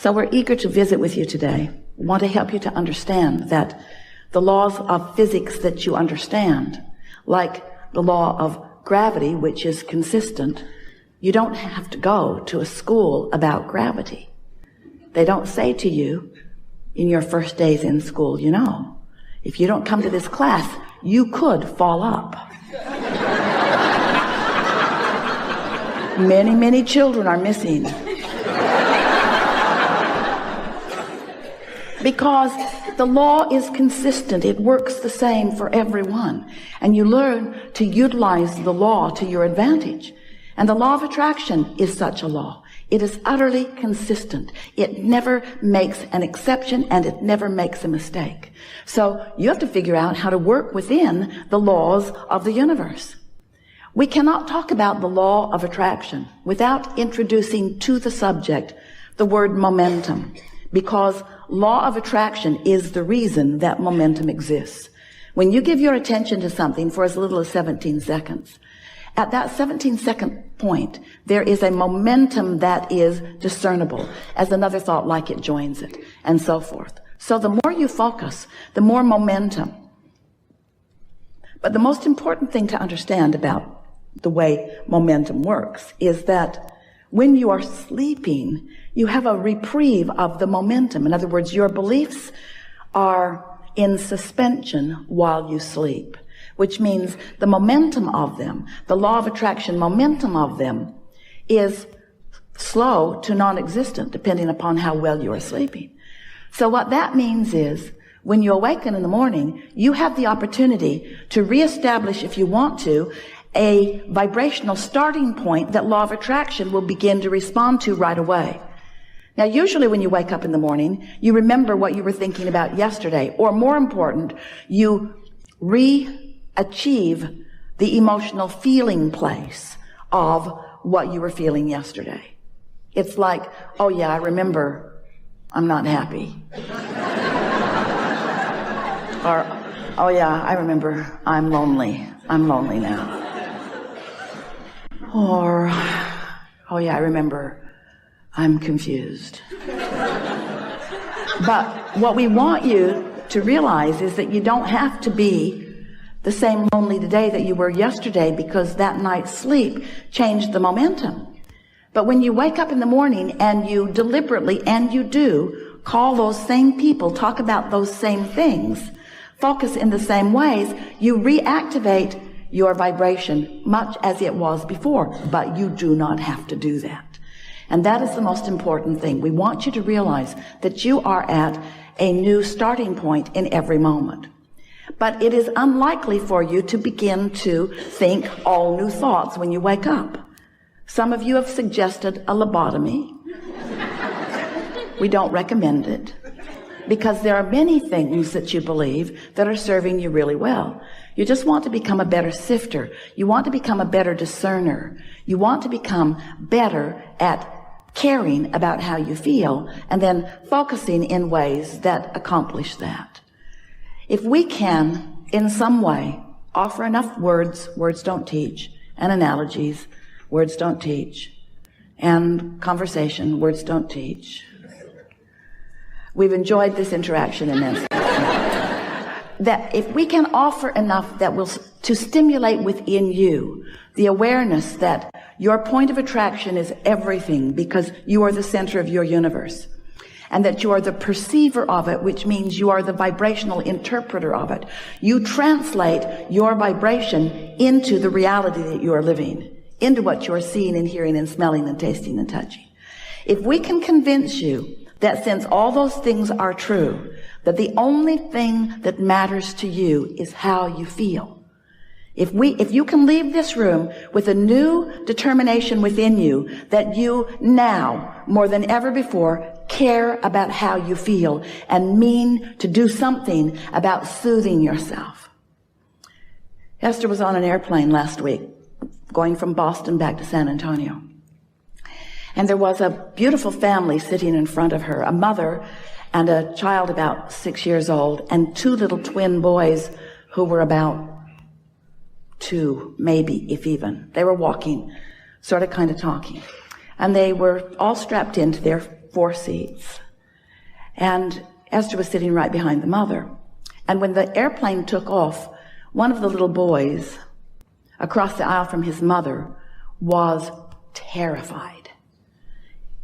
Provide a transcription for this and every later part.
So we're eager to visit with you today. We want to help you to understand that the laws of physics that you understand, like the law of gravity, which is consistent, you don't have to go to a school about gravity. They don't say to you in your first days in school, you know, if you don't come to this class, you could fall up. Many, many children are missing. Because the law is consistent. It works the same for everyone. And you learn to utilize the law to your advantage. And the law of attraction is such a law. It is utterly consistent. It never makes an exception and it never makes a mistake. So you have to figure out how to work within the laws of the universe. We cannot talk about the law of attraction without introducing to the subject the word momentum, because law of attraction is the reason that momentum exists. When you give your attention to something for as little as 17 seconds, at that 17-second point, there is a momentum that is discernible as another thought like it joins it, and so forth. So the more you focus, the more momentum. But the most important thing to understand about the way momentum works is that when you are sleeping, you have a reprieve of the momentum. In other words, your beliefs are in suspension while you sleep, which means the momentum of them, the law of attraction momentum of them, is slow to non-existent, depending upon how well you are sleeping. So what that means is, when you awaken in the morning, you have the opportunity to reestablish, if you want to, a vibrational starting point that law of attraction will begin to respond to right away. Now, usually when you wake up in the morning, you remember what you were thinking about yesterday, or more important, you achieve the emotional feeling place of what you were feeling yesterday. It's like, oh yeah, I remember I'm not happy. Or, oh yeah, I remember I'm lonely. I'm lonely now. Or, oh yeah, I remember I'm confused. But what we want you to realize is that you don't have to be the same lonely today that you were yesterday, because that night's sleep changed the momentum. But when you wake up in the morning and you deliberately, and you do, call those same people, talk about those same things, focus in the same ways, you reactivate your vibration much as it was before. But you do not have to do that. And that is the most important thing. We want you to realize that you are at a new starting point in every moment. But it is unlikely for you to begin to think all new thoughts when you wake up. Some of you have suggested a lobotomy. We don't recommend it, because there are many things that you believe that are serving you really well. You just want to become a better sifter. You want to become a better discerner. You want to become better at caring about how you feel and then focusing in ways that accomplish that. If we can, in some way, offer enough words don't teach, and analogies, words don't teach, and conversation, words don't teach. We've enjoyed this interaction immensely. That if we can offer enough that will to stimulate within you the awareness that your point of attraction is everything, because you are the center of your universe, and that you are the perceiver of it, which means you are the vibrational interpreter of it. You translate your vibration into the reality that you are living, into what you are seeing and hearing and smelling and tasting and touching. If we can convince you that since all those things are true, that the only thing that matters to you is how you feel. If you can leave this room with a new determination within you that you now, more than ever before, care about how you feel and mean to do something about soothing yourself. Esther was on an airplane last week, going from Boston back to San Antonio. And there was a beautiful family sitting in front of her, a mother and a child about 6 years old, and two little twin boys who were about 2, maybe, if even. They were walking, sort of kind of talking. And they were all strapped into their 4 seats. And Esther was sitting right behind the mother. And when the airplane took off, one of the little boys across the aisle from his mother was terrified.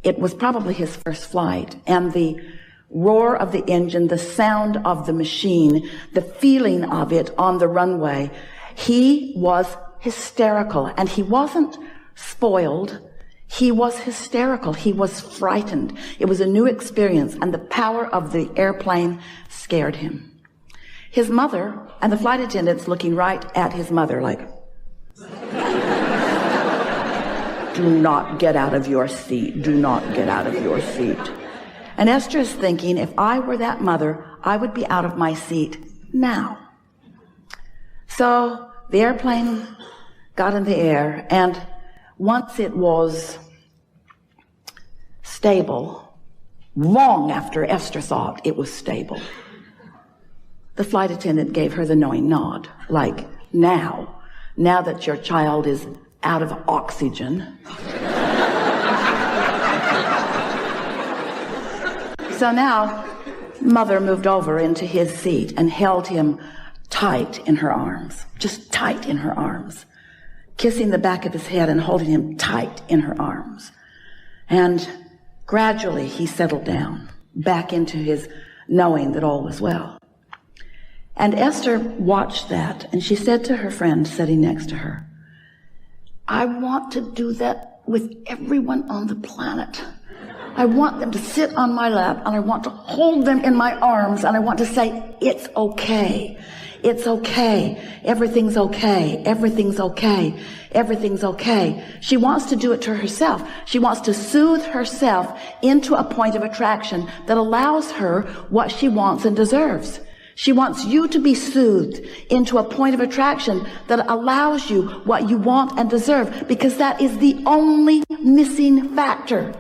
It was probably his first flight, and the roar of the engine, the sound of the machine, the feeling of it on the runway, he was hysterical. And he wasn't spoiled. He was hysterical. He was frightened. It was a new experience, and the power of the airplane scared him. His mother and the flight attendants looking right at his mother like, do not get out of your seat. Do not get out of your seat. And Esther is thinking, if I were that mother, I would be out of my seat now. So the airplane got in the air, and once it was stable, long after Esther thought it was stable, the flight attendant gave her the knowing nod, like, now that your child is out of oxygen. So now, mother moved over into his seat and held him tight in her arms, just tight in her arms, kissing the back of his head and holding him tight in her arms. And gradually he settled down back into his knowing that all was well. And Esther watched that, and she said to her friend sitting next to her, I want to do that with everyone on the planet. I want them to sit on my lap, and I want to hold them in my arms, and I want to say, it's okay. It's okay. Everything's okay. Everything's okay. Everything's okay. She wants to do it to herself. She wants to soothe herself into a point of attraction that allows her what she wants and deserves. She wants you to be soothed into a point of attraction that allows you what you want and deserve, because that is the only missing factor.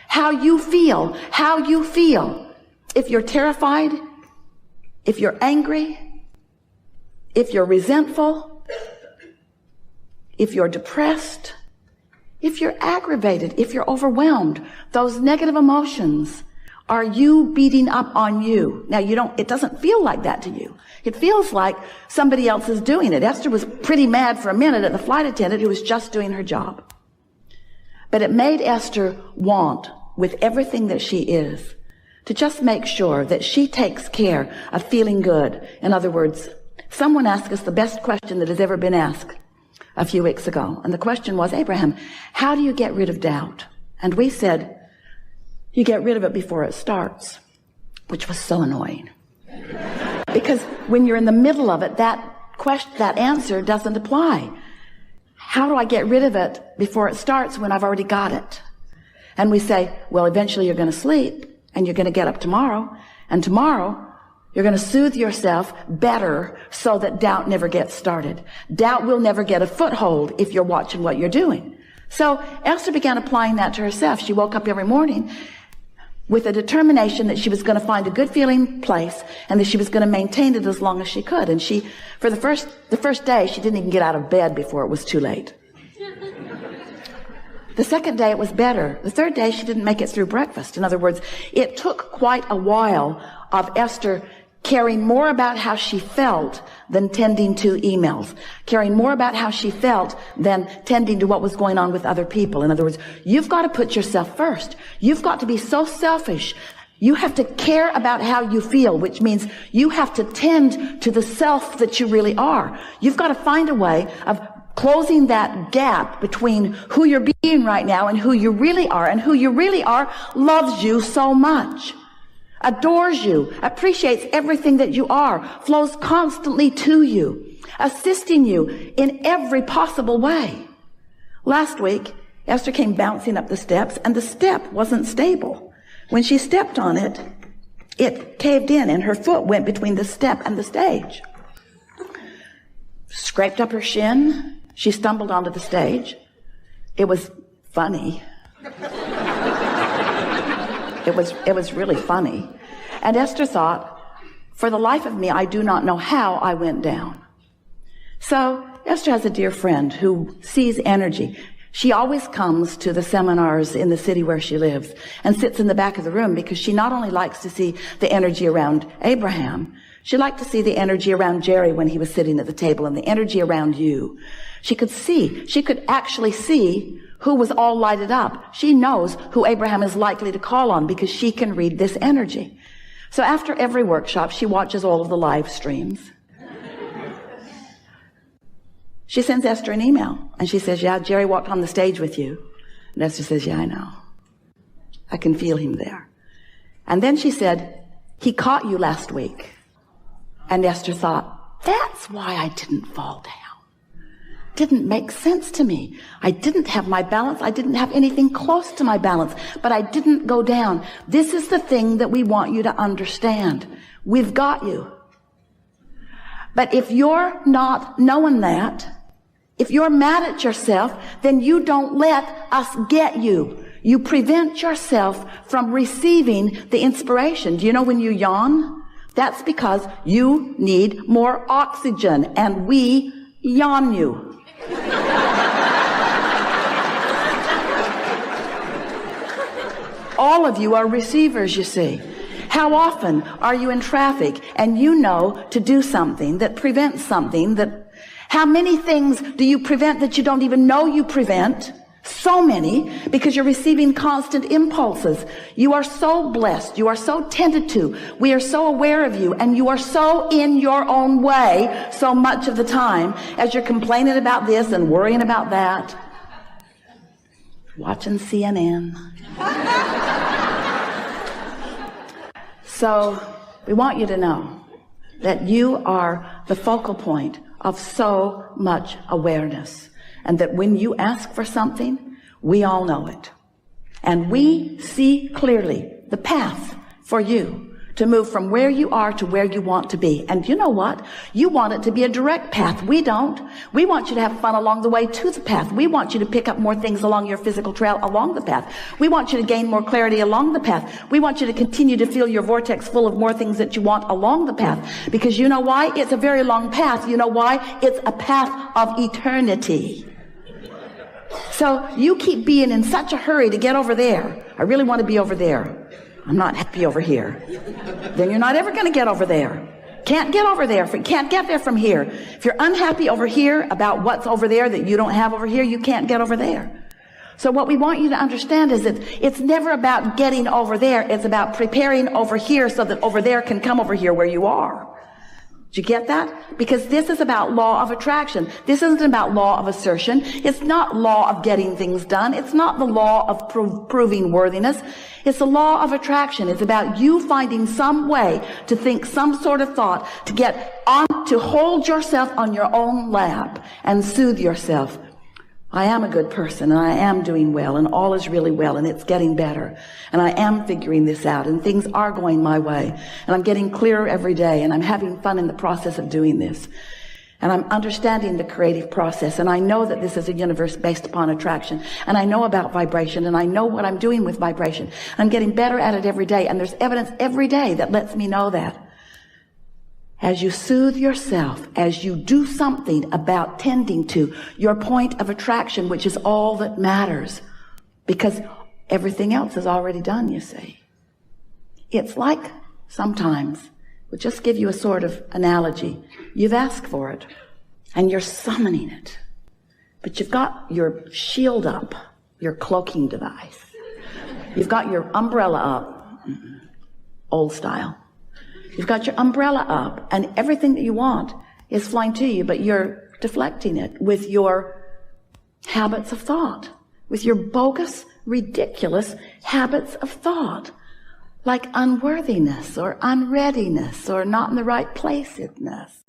How you feel. How you feel. If you're terrified, if you're angry, if you're resentful, if you're depressed, if you're aggravated, if you're overwhelmed, those negative emotions are you beating up on you. Now it doesn't feel like that to you. It feels like somebody else is doing it. Esther was pretty mad for a minute at the flight attendant who was just doing her job. But it made Esther want, with everything that she is, to just make sure that she takes care of feeling good. In other words, someone asked us the best question that has ever been asked a few weeks ago. And the question was, Abraham, how do you get rid of doubt? And we said, you get rid of it before it starts, which was so annoying. Because when you're in the middle of it, that answer doesn't apply. How do I get rid of it before it starts when I've already got it? And we say, well, eventually you're going to sleep, and you're going to get up tomorrow, and tomorrow you're going to soothe yourself better so that doubt never gets started. Doubt will never get a foothold if you're watching what you're doing. So Esther began applying that to herself. She woke up every morning with a determination that she was going to find a good feeling place, and that she was going to maintain it as long as she could. And she, for the first day, she didn't even get out of bed before it was too late. The second day it was better. The third day she didn't make it through breakfast. In other words, it took quite a while of Esther caring more about how she felt than tending to emails, caring more about how she felt than tending to what was going on with other people. In other words, you've got to put yourself first. You've got to be so selfish. You have to care about how you feel, which means you have to tend to the self that you really are. You've got to find a way of closing that gap between who you're being right now and who you really are. And who you really are loves you so much, adores you, appreciates everything that you are, flows constantly to you, assisting you in every possible way. Last week, Esther came bouncing up the steps, and the step wasn't stable. When she stepped on it, it caved in, and her foot went between the step and the stage. Scraped up her shin. She stumbled onto the stage. It was funny. It was really funny. And Esther thought, for the life of me, I do not know how I went down. So Esther has a dear friend who sees energy. She always comes to the seminars in the city where she lives and sits in the back of the room because she not only likes to see the energy around Abraham, she liked to see the energy around Jerry when he was sitting at the table and the energy around you. She could actually see who was all lighted up. She knows who Abraham is likely to call on because she can read this energy. So after every workshop, she watches all of the live streams. She sends Esther an email and she says, yeah, Jerry walked on the stage with you. And Esther says, yeah, I know. I can feel him there. And then she said, he caught you last week. And Esther thought, that's why I didn't fall down. Didn't make sense to me. I didn't have my balance. I didn't have anything close to my balance, but I didn't go down. This is the thing that we want you to understand. We've got you. But if you're not knowing that, if you're mad at yourself, then you don't let us get you. You prevent yourself from receiving the inspiration. Do you know when you yawn? That's because you need more oxygen, and we yawn you. All of you are receivers, you see. How often are you in traffic and you know to do something that prevents something that... How many things do you prevent that you don't even know you prevent? So many, because you're receiving constant impulses. You are so blessed. You are so tended to. We are so aware of you, and you are so in your own way so much of the time as you're complaining about this and worrying about that. Watching CNN. So we want you to know that you are the focal point of so much awareness, and that when you ask for something, we all know it. And we see clearly the path for you to move from where you are to where you want to be. And you know what? You want it to be a direct path. We don't. We want you to have fun along the way to the path. We want you to pick up more things along your physical trail along the path. We want you to gain more clarity along the path. We want you to continue to feel your vortex full of more things that you want along the path. Because you know why? It's a very long path. You know why? It's a path of eternity. So you keep being in such a hurry to get over there. I really want to be over there. I'm not happy over here. Then you're not ever going to get over there. Can't get over there. Can't get there from here. If you're unhappy over here about what's over there that you don't have over here, you can't get over there. So what we want you to understand is that it's never about getting over there. It's about preparing over here so that over there can come over here where you are. Did you get that? Because this is about law of attraction. This isn't about law of assertion. It's not law of getting things done. It's not the law of proving worthiness. It's the law of attraction. It's about you finding some way to think some sort of thought, to get on, to hold yourself on your own lap and soothe yourself. I am a good person, and I am doing well, and all is really well, and it's getting better. And I am figuring this out, and things are going my way. And I'm getting clearer every day, and I'm having fun in the process of doing this. And I'm understanding the creative process, and I know that this is a universe based upon attraction. And I know about vibration, and I know what I'm doing with vibration. I'm getting better at it every day, and there's evidence every day that lets me know that. As you soothe yourself, as you do something about tending to your point of attraction, which is all that matters, because everything else is already done, you see. It's like sometimes, we'll just give you a sort of analogy. You've asked for it, and you're summoning it, but you've got your shield up, your cloaking device. You've got your umbrella up, old style. You've got your umbrella up, and everything that you want is flying to you, but you're deflecting it with your habits of thought, with your bogus, ridiculous habits of thought, like unworthiness or unreadiness or not in the right place-ness.